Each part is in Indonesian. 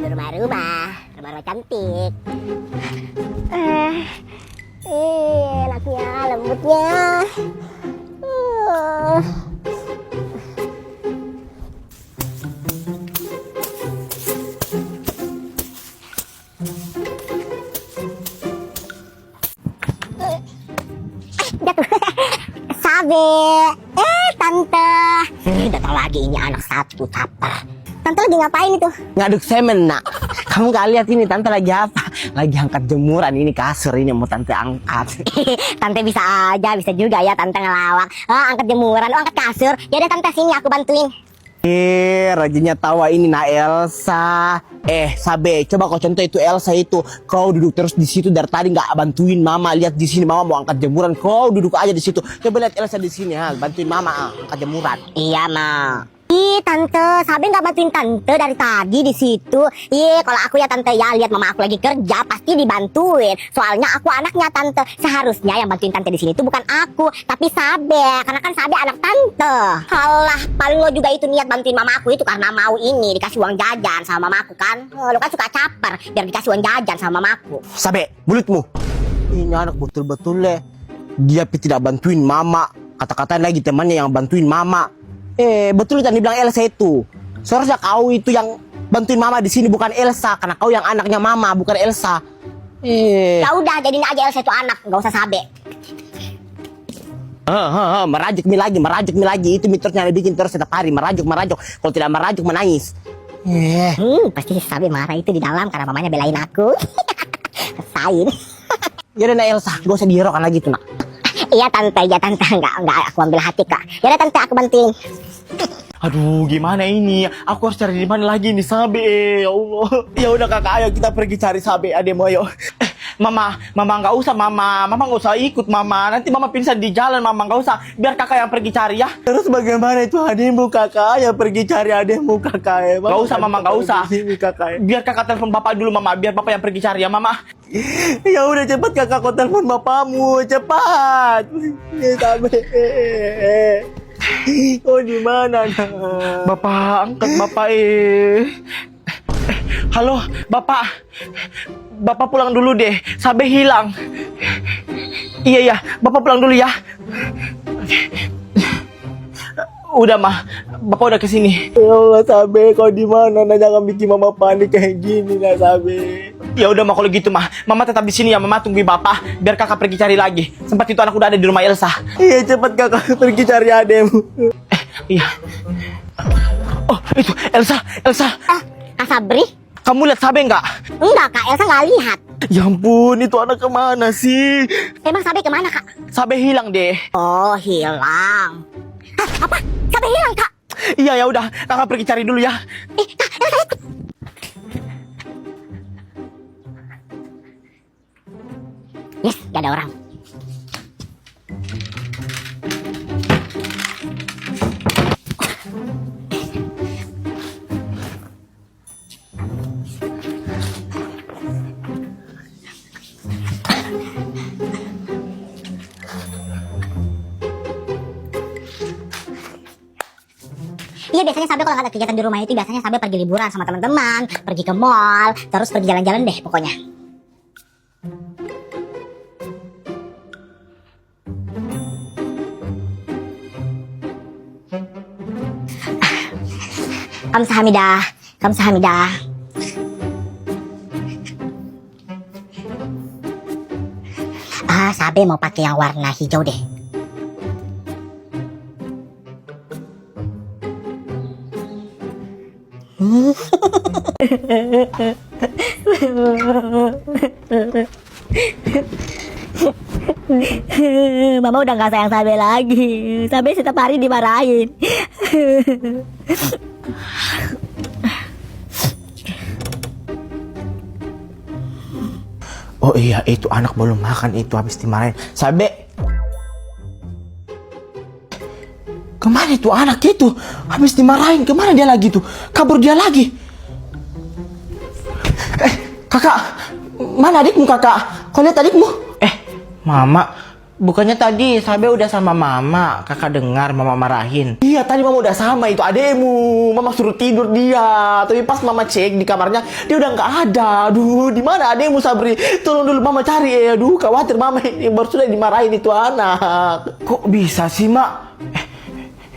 rumah cantik. Enaknya, lembutnya. Jatuh. Sabe. Tante. Datang lagi ini anak satu caper. Tante lagi ngapain itu? Ngaduk semen, nak. Kamu gak lihat ini tante lagi apa? Lagi angkat jemuran, ini kasur ini mau tante angkat. Tante bisa aja, bisa juga ya tante ngelawak. Angkat jemuran, angkat kasur. Ya udah tante sini aku bantuin. Rajinnya tawa ini nak Elsa. Sabe, coba kau contoh itu Elsa itu. Kau duduk terus di situ dari tadi nggak bantuin mama. Lihat di sini mama mau angkat jemuran, kau duduk aja di situ. Coba lihat Elsa di sini, bantuin mama angkat jemuran. Iya, Ma. Ih, tante, Sabe nggak bantuin tante dari tadi di situ. Ih, kalau aku ya tante ya lihat mama aku lagi kerja pasti dibantuin. Soalnya aku anaknya tante. Seharusnya yang bantuin tante di sini itu bukan aku, tapi Sabe. Karena kan Sabe anak tante. Halah, paling lo juga itu niat bantuin mama aku itu karena mau ini dikasih uang jajan sama mama aku kan. Lo kan suka caper biar dikasih uang jajan sama mama aku. Sabe, mulutmu. Ini anak betul-betul dia tidak bantuin mama. Kata-katain lagi temannya yang bantuin mama. Betul yang dibilang Elsa itu. Seharusnya kau itu yang bantuin mama di sini bukan Elsa, karena kau yang anaknya mama bukan Elsa. Ya udah, jadiin aja Elsa itu anak, nggak usah Sabe. Merajuk mi lagi. Itu mitosnya dibikin terus setiap hari, merajuk. Kalau tidak merajuk menangis. Pasti Sabe marah itu di dalam karena mamanya belain aku. Kesain. Ya udah Elsa, gak usah dihiraukan lagi tuh nak. Iya tante, enggak aku ambil hati kak. Ya udah tante aku bantuin. Aduh, gimana ini? Aku harus cari di mana lagi nih Sabe? Ya Allah. Ya udah kakak, ayo kita pergi cari Sabe. Ademo ayo. Mama nggak usah mama nggak usah ikut mama. Nanti mama pingsan di jalan mama nggak usah. Biar kakak yang pergi cari ya. Terus bagaimana itu ademu kakak? Ya pergi cari ademu kakak. Nggak usah mama nggak usah. Biar kakak telepon bapak dulu mama. Biar bapak yang pergi cari ya mama. Ya udah cepat kakak kau telepon bapakmu cepat. Sabe. Oh di mana nak? Bapak angkat bapak Halo bapak. Bapak pulang dulu deh. Sabe hilang. Iya bapak pulang dulu ya. Udah mah, bapak udah kesini. Ya Allah Sabe, kau di mana? Nah, jangan bikin mama panik kayak gini lah Sabe. Ya udah mah kalau gitu mah, mama tetap di sini ya, mama tungguin bapak biar kakak pergi cari lagi. Sempat itu anak udah ada di rumah Elsa. Iya cepat kakak pergi cari ademu. Iya. Oh itu Elsa. Kak Sabri? Kamu lihat Sabe nggak? Enggak kak, Elsa nggak lihat. Ya ampun, itu anak kemana sih? Emang Sabe kemana kak? Sabe hilang deh. Oh hilang. Apa? Sabe hilang kak? Iya ya udah, kakak pergi cari dulu ya. Kak, Elsa ikut. Yes, gak ada orang. Iya biasanya Sabe kalau nggak ada kegiatan di rumah itu biasanya Sabe pergi liburan sama teman-teman, pergi ke mall, terus pergi jalan-jalan deh pokoknya. Kamsahamnida. Sabe mau pakai yang warna hijau deh. Mama udah gak sayang Sabe lagi. Sabe setiap hari dimarahin. Oh iya, itu anak belum makan itu habis dimarahin. Sabe. Kemana itu anak itu? Habis dimarahin, kemana dia lagi tuh? Kabur dia lagi. Kakak, mana adikmu kakak? Kau lihat adikmu? Mama, Bukannya tadi Sabe udah sama mama, kakak dengar mama marahin. Iya, tadi mama udah sama itu ademu. Mama suruh tidur dia. Tapi pas mama cek di kamarnya, dia udah nggak ada. Aduh, di mana ademu Sabri? Tolong dulu mama cari ya. Aduh, khawatir mama ini baru sudah dimarahin itu anak. Kok bisa sih, Mak?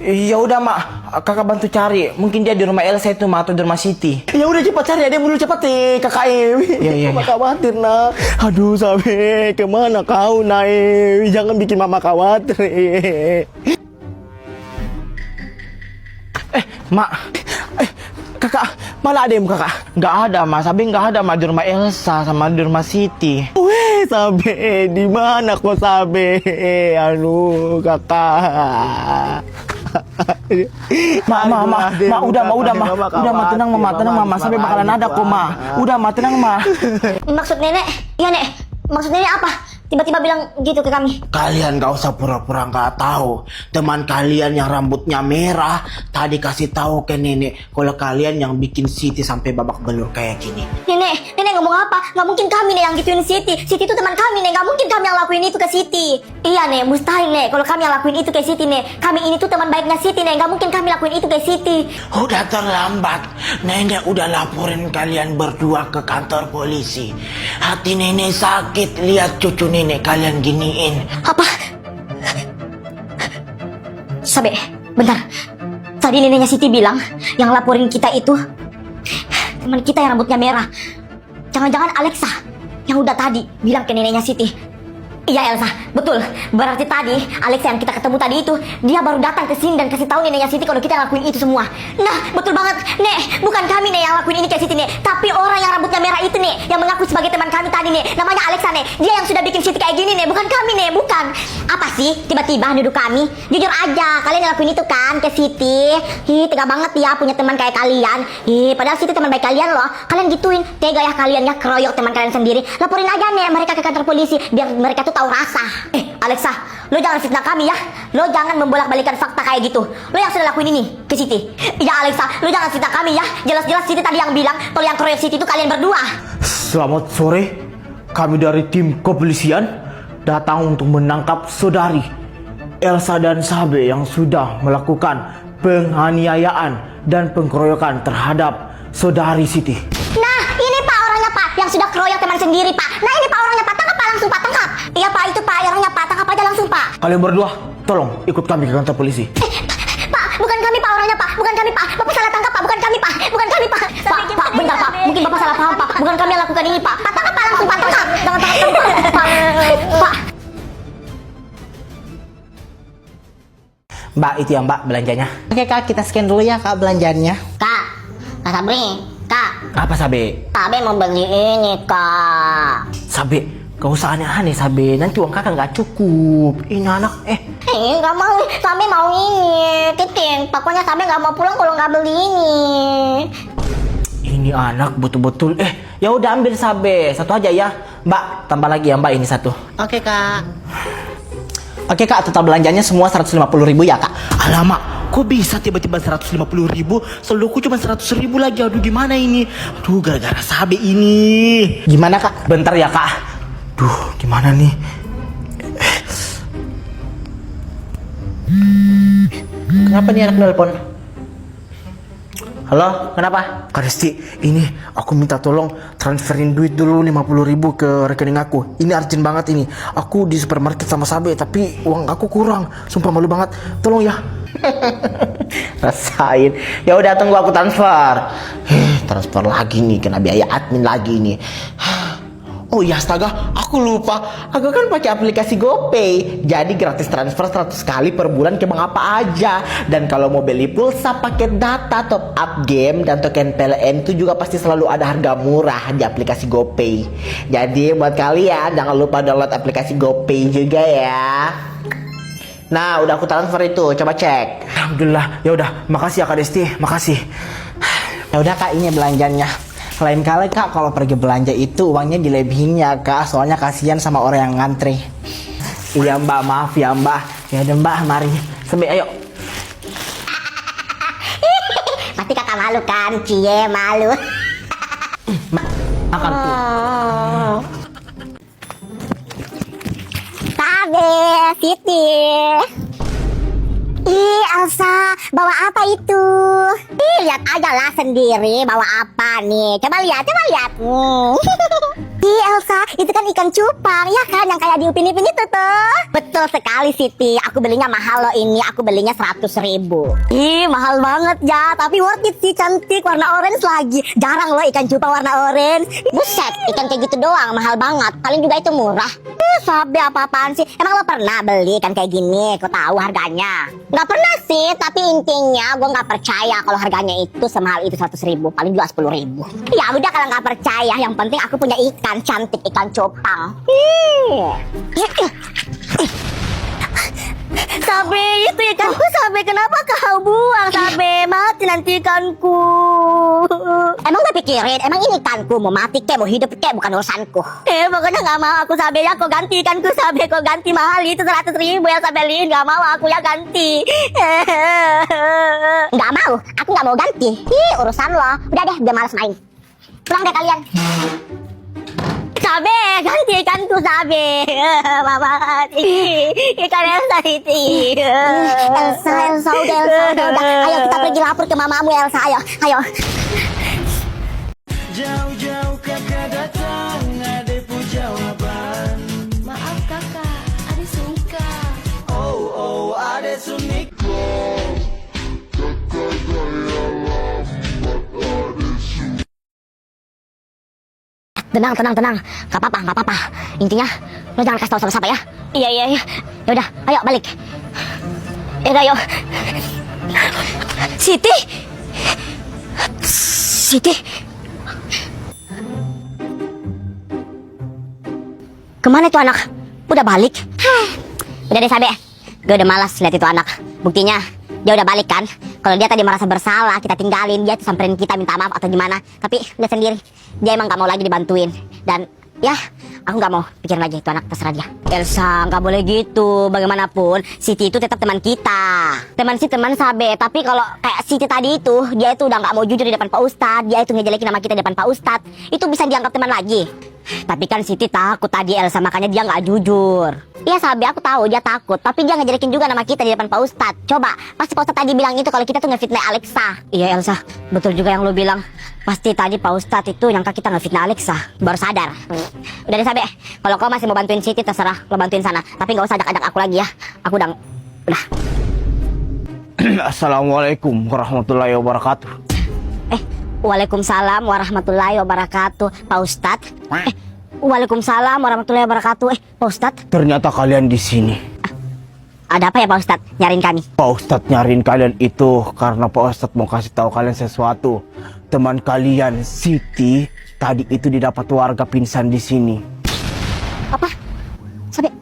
Ya udah, Mak. Kakak bantu cari. Mungkin dia di rumah Elsa itu, Mak, atau di rumah Siti. Ya udah cepat cari ademu dulu cepat kakak Ewi. Iya. Mama khawatir nak. Aduh Sabe, kemana kau nak Ewi? Jangan bikin mama khawatir. Mak, Kakak, mana ademu kakak? nggak ada, Mak. Sabe nggak ada, Mak, di rumah Elsa sama di rumah Siti. Weh Sabe, di mana kau Sabe? Aduh kakak. Mak, udah, tenang, Mama. Sampai bakalan ada kok, Ma. Udah, Ma, tenang, Ma. Maksud nenek? Iya, Nek. Maksud nenek apa? Tiba-tiba bilang gitu ke kami. Kalian gak usah pura-pura gak tahu. Teman kalian yang rambutnya merah tadi kasih tahu ke nenek kalau kalian yang bikin Siti sampai babak belur kayak gini. Nenek ngomong apa? Gak mungkin kami, Nek, yang gituin Siti. Siti itu teman kami, Nek. Gak mungkin kami yang lakuin itu ke Siti. Iya, Nek. Mustahil, Nek. Kalau kami yang lakuin itu ke Siti, Nek. Kami ini tuh teman baiknya Siti, Nek. Gak mungkin kami lakuin itu ke Siti. Udah terlambat. Nenek udah laporin kalian berdua ke kantor polisi. Hati nenek sakit lihat cucu nenek kalian giniin. Apa? Sabe, bentar. Tadi neneknya Siti bilang yang laporin kita itu teman kita yang rambutnya merah. Jangan-jangan Alexa yang udah tadi bilang ke neneknya Siti. Iya Elsa, betul. Berarti tadi Alexa yang kita ketemu tadi itu dia baru datang ke sini dan kasih tahu neneknya Siti kalau kita lakuin itu semua. Nah, betul banget, Nek. Bukan kami, Nek, yang lakuin ini ke Siti, Nek. Tapi orang yang rambutnya merah itu, Nek, yang mengaku sebagai teman kami tadi, Nek. Namanya Alexa, Nek. Dia yang sudah bikin Siti kayak gini, Nek. Bukan kami, Nek. Bukan. Apa sih? Tiba-tiba nuduh kami? Jujur aja, kalian yang lakuin itu kan ke Siti. Hi, tega banget ya punya teman kayak kalian. Hi, padahal Siti teman baik kalian loh. Kalian gituin. Tega ya kalian ya keroyok teman kalian sendiri. Laporin aja, Nek, mereka ke kantor polisi biar mereka tuh tahu rasa. Alexa, lo jangan fitnah kami ya. Lo jangan membolak-balikan fakta kayak gitu. Lo yang sudah lakuin ini ke Siti. Iya Alexa, lo jangan fitnah kami ya. Jelas-jelas Siti tadi yang bilang kalau yang keroyok Siti itu kalian berdua. Selamat sore. Kami dari tim kepolisian datang untuk menangkap saudari Elsa dan Sabe yang sudah melakukan penganiayaan dan pengkeroyokan terhadap saudari Siti. Nah, ini Pak orangnya Pak yang sudah keroyok teman sendiri Pak. Nah ini Pak orangnya Pak, tangkap Pak langsung Pak, tangkap. Iya Pak, itu Pak orangnya Pak, tangkap aja langsung Pak. Kalian berdua, tolong ikut kami ke kantor polisi. Pak, bukan kami Pak orangnya Pak, bukan kami Pak. Bapak salah tangkap Pak, bukan kami Pak, bukan kami Pak. Pak, bentar Pak, mungkin Bapak salah paham Pak. Bukan kami yang lakukan ini Pak. Pak, tangkap Pak langsung Pak, tangkap. Jangan tangkap Pak. Pak. Mbak, itu ya Mbak belanjanya. Oke Kak, kita scan dulu ya Kak belanjanya. Kak Sabri, Kak. Apa Sabe? Sabe mau beli ini Kak. Sabe, gak usah aneh-aneh Sabe. Nanti uang kakak gak cukup. Ini anak, Gak mau, Sabe mau ini. Titik, pokoknya Sabe gak mau pulang kalau gak beli ini. Ini anak betul-betul. Ya udah ambil Sabe. Satu aja ya. Mbak, tambah lagi ya Mbak ini satu. Oke Kak. Oke Kak, total belanjanya semua 150.000 ya Kak. Alamak, kok bisa tiba-tiba 150.000? Saldoku cuma 100.000 lagi. Aduh gimana ini? Aduh gara-gara Sabe ini. Gimana Kak? Bentar ya Kak. Duh, gimana nih? Kenapa nih anak nelpon? Halo, kenapa? Kak Resti, ini aku minta tolong transferin duit dulu 50.000 ke rekening aku. Ini urgent banget ini. Aku di supermarket sama Sabe, tapi uang aku kurang. Sumpah malu banget. Tolong ya. Rasain. Ya udah tunggu aku transfer. Transfer lagi nih, kena biaya admin lagi nih. Oh iya astaga, aku lupa. Aku kan pakai aplikasi GoPay. Jadi gratis transfer 100 kali per bulan ke bank apa aja. Dan kalau mau beli pulsa, paket data, top up game, dan token PLN itu juga pasti selalu ada harga murah di aplikasi GoPay. Jadi buat kalian jangan lupa download aplikasi GoPay juga ya. Nah, udah aku transfer itu, coba cek. Alhamdulillah. Ya udah, makasih ya Kak Desti, makasih. Ya udah Kak, ini belanjanya. Lain kali Kak kalau pergi belanja itu uangnya dilebihin ya Kak, soalnya kasihan sama orang yang ngantri. Iya Mbak, maaf ya Mbak. Ya udah Mbak, mari. Sampai ayo. Pasti kakak malu kan, cie malu. Makan tuh. Sabe, Siti. Ih, Elsa, bawa apa itu? Ih, lihat aja lah sendiri bawa apa nih. Coba lihat, coba lihat. Ih, Elsa, itu kan ikan cupang, ya kan? Yang kayak di Upin Ipin itu tuh. Betul sekali, Siti. Aku belinya mahal loh ini. Aku belinya 100.000. Ih, mahal banget ya. Tapi worth it sih, cantik. Warna orange lagi. Jarang loh ikan cupang warna orange. Buset, ikan kayak gitu doang. Mahal banget. Paling juga itu murah. Sabe apa-apaan sih? Emang lo pernah beli ikan kayak gini? Kau tahu harganya? Nggak pernah sih, tapi intinya gue nggak percaya kalau harganya itu semahal itu 100.000, paling juga 10.000. Ya udah kalau nggak percaya, yang penting aku punya ikan cantik, ikan cupang. Sabe, itu ikanku Sabe, kenapa kau buang Sabe? Mati nanti ikanku. Emang gak pikirin, emang ini ikanku mau mati kek, mau hidup kek, bukan urusanku. Pokoknya gak mau aku Sabe ya, kau ganti ikanku Sabe, kau ganti mahal itu 100.000 ya Sabe Lin, gak mau aku ya ganti. Gak mau, aku gak mau ganti. Ih, urusan lo. Udah deh, udah males main. Pulang deh kalian. Sabe, ganti ikanku Sabe. Mama, ikan Elsa itu. Elsa, udah. Ayo kita pergi lapor ke mamamu Elsa, ayo. Jauh-jauh kakak datang, adekku jawaban. Maaf kakak, Ade suka. Oh, adek sunik. Tenang. Gak apa-apa. Intinya, lo jangan kasih tahu sama siapa ya. Iya. Yaudah, ayo balik. Yaudah, yuk. Siti. Kemana itu anak? Udah balik? Udah deh Sabe, gue udah malas lihat itu anak. Buktinya, dia udah balik kan. Kalau dia tadi merasa bersalah, kita tinggalin, dia tuh samperin kita minta maaf atau gimana. Tapi lihat sendiri, dia emang gak mau lagi dibantuin. Dan ya, aku gak mau pikirin lagi itu anak, terserah dia. Elsa, gak boleh gitu. Bagaimanapun, Siti itu tetap teman kita. Teman Sabe. Tapi kalau kayak Siti tadi itu, dia itu udah gak mau jujur di depan Pak Ustadz. Dia itu ngejelekin nama kita di depan Pak Ustadz. Itu bisa dianggap teman lagi. Tapi kan Siti takut tadi Elsa, makanya dia gak jujur. Iya Sabe, aku tahu dia takut. Tapi dia ngejelekin juga nama kita di depan Pak Ustadz. Coba, pasti Pak Ustadz tadi bilang itu kalau kita tuh ngefitnah Alexa. Iya Elsa, betul juga yang lo bilang. Pasti tadi Pak Ustadz itu nyangka kita ngefitnah Alexa. Baru sadar. Udah deh Sabe, kalau kau masih mau bantuin Siti terserah, lo bantuin sana. Tapi gak usah ajak-ajak aku lagi ya. Aku udah. Assalamualaikum warahmatullahi wabarakatuh. Waalaikumsalam warahmatullahi wabarakatuh. Pak Ustadz. Waalaikumsalam warahmatullahi wabarakatuh. Pak Ustadz. Ternyata kalian di sini. Ada apa ya Pak Ustadz? Nyariin kami. Pak Ustadz nyariin kalian itu karena Pak Ustadz mau kasih tahu kalian sesuatu. Teman kalian Siti tadi itu didapat warga pingsan di sini. Apa? Sabe?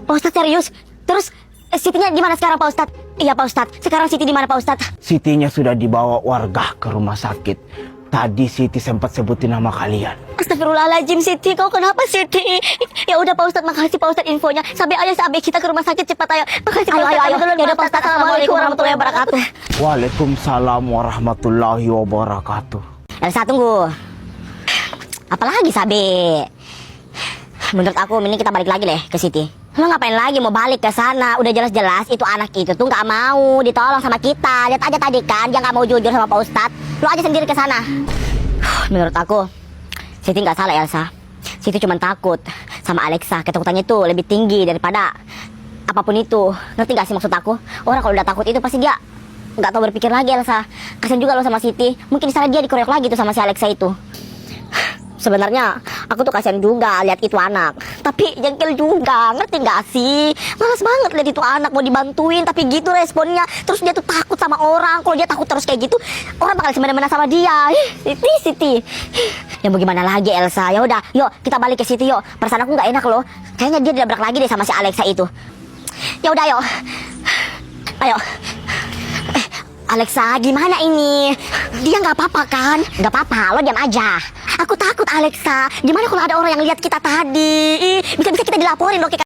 Pak Ustadz serius? Terus Sitinya di mana sekarang Pak Ustadz? Iya Pak Ustadz. Sekarang Siti di mana Pak Ustadz? Sitinya sudah dibawa warga ke rumah sakit. Tadi Siti sempat sebutin nama kalian. Astagfirullahaladzim Siti, kau kenapa Siti? Ya udah Pak Ustadz, makasih Pak Ustadz infonya. Sampai kita ke rumah sakit cepat ayo. Makasih Pak Ustadz. Ayo. Ya udah Pak Ustadz. Assalamualaikum warahmatullahi wabarakatuh. Waalaikumsalam warahmatullahi wabarakatuh. Elsa tunggu. Apalagi Sabe? Menurut aku mending kita balik lagi deh ke Siti. Lo ngapain lagi mau balik ke sana? Udah jelas-jelas itu anak itu tuh nggak mau ditolong sama kita. Lihat aja tadi kan dia nggak mau jujur sama Pak Ustadz. Lo aja sendiri ke sana. Menurut aku Siti nggak salah Elsa. Siti cuma takut sama Alexa. Ketakutannya tuh lebih tinggi daripada apapun itu. Ngerti gak sih maksud aku? Orang kalau udah takut itu pasti dia nggak tahu berpikir lagi Elsa. Kasian juga lo sama Siti. Mungkin salah dia dikeroyok lagi tuh sama si Alexa itu. Sebenarnya aku tuh kasihan juga lihat itu anak. Tapi jengkel juga, ngerti gak sih? Malas banget lihat itu anak mau dibantuin tapi gitu responnya. Terus dia tuh takut sama orang. Kalau dia takut terus kayak gitu, orang bakal semena-mena sama dia. Siti. Ya mau gimana lagi Elsa? Ya udah, yuk kita balik ke Siti yuk. Perasaan aku nggak enak loh. Kayaknya dia dilabrak lagi deh sama si Alexa itu. Ya udah yuk. Ayo. Alexa, gimana ini? Dia nggak apa-apa kan? Nggak apa-apa, lo diam aja. Aku takut Alexa. Gimana kalau ada orang yang lihat kita tadi? Bisa-bisa kita dilaporin loh.